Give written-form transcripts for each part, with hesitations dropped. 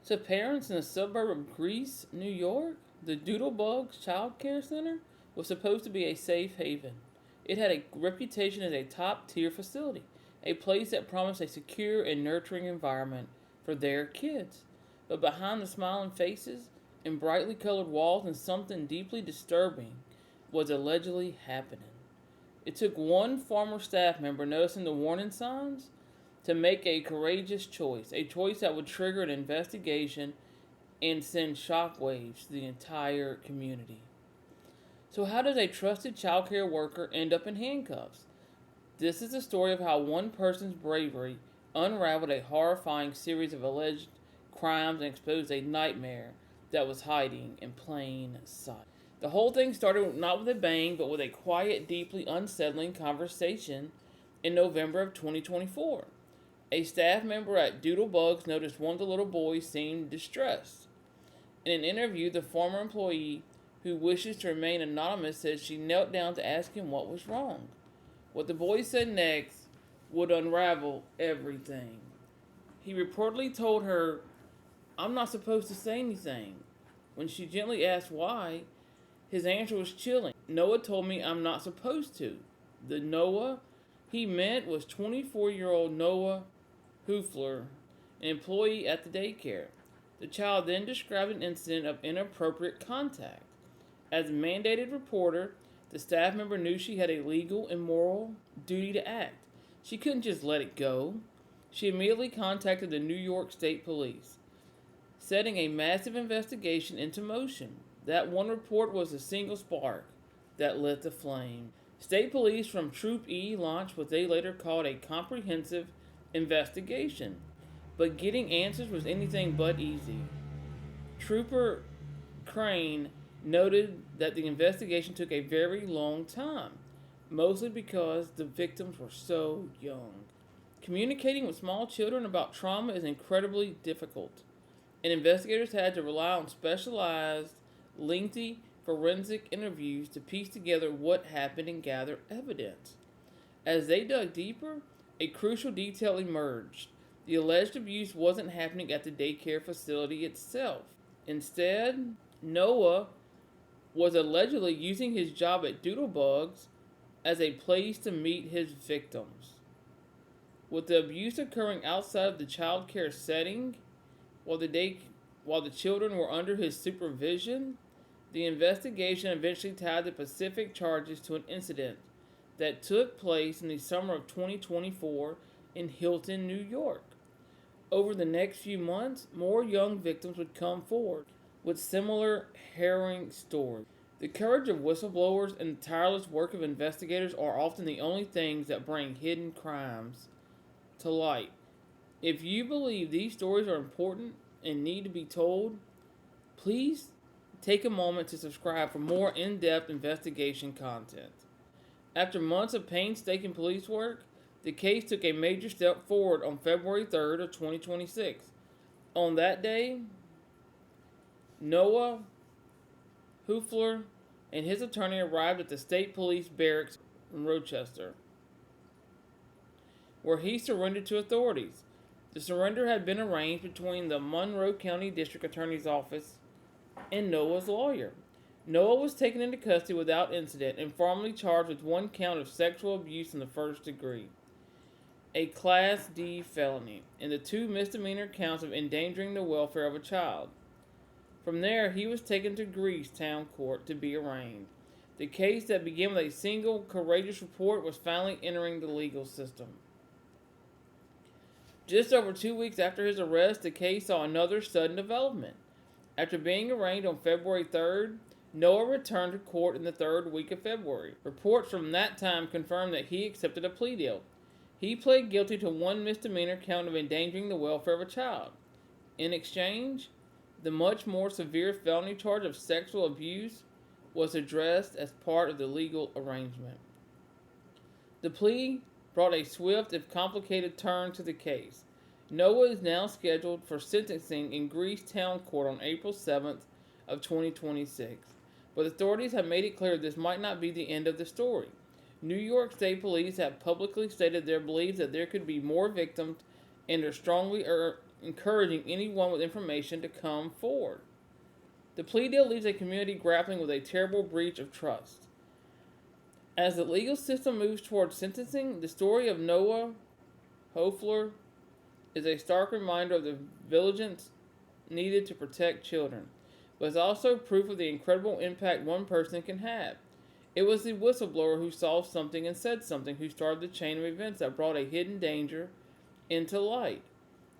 To parents in the suburb of Greece, New York, the Doodlebug Child Care Center was supposed to be a safe haven. It had a reputation as a top tier facility, a place that promised a secure and nurturing environment for their kids. But behind the smiling faces and brightly colored walls, and something deeply disturbing was allegedly happening. It took one former staff member noticing the warning signs to make a courageous choice, a choice that would trigger an investigation and send shockwaves to the entire community. So, how does a trusted childcare worker end up in handcuffs? This is the story of how one person's bravery unraveled a horrifying series of alleged crimes and exposed a nightmare that was hiding in plain sight. The whole thing started not with a bang, but with a quiet, deeply unsettling conversation in November of 2024. A staff member at Doodlebugs noticed one of the little boys seemed distressed. In an interview, the former employee, who wishes to remain anonymous, said she knelt down to ask him what was wrong. What the boy said next would unravel everything. He reportedly told her, "I'm not supposed to say anything." When she gently asked why, his answer was chilling. "Noah told me I'm not supposed to." The Noah he meant was 24-year-old Noah Hoofler, an employee at the daycare. The child then described an incident of inappropriate contact. As a mandated reporter, the staff member knew she had a legal and moral duty to act. She couldn't just let it go. She immediately contacted the New York State Police, setting a massive investigation into motion. That one report was the single spark that lit the flame. State police from Troop E launched what they later called a comprehensive investigation, but getting answers was anything but easy. Trooper Crane noted that the investigation took a very long time, mostly because the victims were so young. Communicating with small children about trauma is incredibly difficult, and investigators had to rely on specialized, lengthy forensic interviews to piece together what happened and gather evidence. As they dug deeper, a crucial detail emerged. The alleged abuse wasn't happening at the daycare facility itself. Instead, Noah was allegedly using his job at Doodlebugs as a place to meet his victims. With the abuse occurring outside of the child care setting, while the children were under his supervision, the investigation eventually tied the specific charges to an incident that took place in the summer of 2024 in Hilton, New York. Over the next few months, more young victims would come forward with similar harrowing stories. The courage of whistleblowers and the tireless work of investigators are often the only things that bring hidden crimes to light. If you believe these stories are important and need to be told, please take a moment to subscribe for more in-depth investigation content. After months of painstaking police work, the case took a major step forward on February 3rd of 2026. On that day, Noah Hoofler and his attorney arrived at the state police barracks in Rochester, where he surrendered to authorities. The surrender had been arranged between the Monroe County District Attorney's Office and Noah's lawyer. Noah was taken into custody without incident and formally charged with one count of sexual abuse in the first degree, a Class D felony, and the two misdemeanor counts of endangering the welfare of a child. From there, he was taken to Greece Town Court to be arraigned. The case that began with a single courageous report was finally entering the legal system. Just over 2 weeks after his arrest, the case saw another sudden development. After being arraigned on February 3rd, Noah returned to court in the third week of February. Reports from that time confirmed that he accepted a plea deal. He pled guilty to one misdemeanor count of endangering the welfare of a child. In exchange, the much more severe felony charge of sexual abuse was addressed as part of the legal arrangement. The plea brought a swift if complicated turn to the case. Noah is now scheduled for sentencing in Greece Town Court on April 7th of 2026. But authorities have made it clear this might not be the end of the story. New York State Police have publicly stated their beliefs that there could be more victims and are strongly encouraging anyone with information to come forward. The plea deal leaves a community grappling with a terrible breach of trust. As the legal system moves towards sentencing, the story of Noah Hofler is a stark reminder of the vigilance needed to protect children, but it's also proof of the incredible impact one person can have. It was the whistleblower who saw something and said something who started the chain of events that brought a hidden danger into light.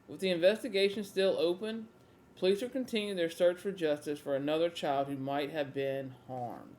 With the investigation still open, police will continue their search for justice for another child who might have been harmed.